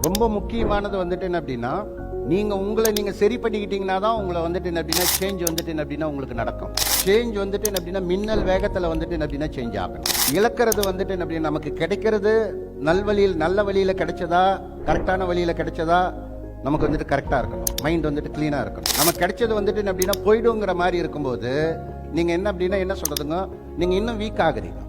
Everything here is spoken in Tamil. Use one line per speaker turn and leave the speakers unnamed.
ரொம்ப முக்கியமானது வந்துட்டு என்ன அப்படின்னா, நீங்க உங்களை நீங்க சரி பண்ணிக்கிட்டீங்கன்னா தான் உங்களை வந்துட்டு என்ன அப்படின்னா சேஞ்ச் வந்துட்டு என்ன அப்படின்னா உங்களுக்கு நடக்கும். சேஞ்ச் வந்துட்டு என்ன அப்படின்னா மின்னல் வேகத்துல வந்துட்டு என்ன அப்படின்னா சேஞ்ச் ஆகணும். இழக்கிறது வந்துட்டு என்ன அப்படின்னா நமக்கு கிடைக்கிறது நல்ல வழியில கிடைச்சதா, கரெக்டான வழியில கிடைச்சதா, நமக்கு வந்துட்டு கரெக்டா இருக்கணும். மைண்ட் வந்துட்டு கிளீனா இருக்கணும். நமக்கு கிடைச்சது வந்துட்டு என்ன அப்படின்னா போயிடுங்கிற மாதிரி இருக்கும்போது நீங்க என்ன அப்படின்னா என்ன சொல்றதுங்க, நீங்க இன்னும் வீக் ஆகுறீங்க.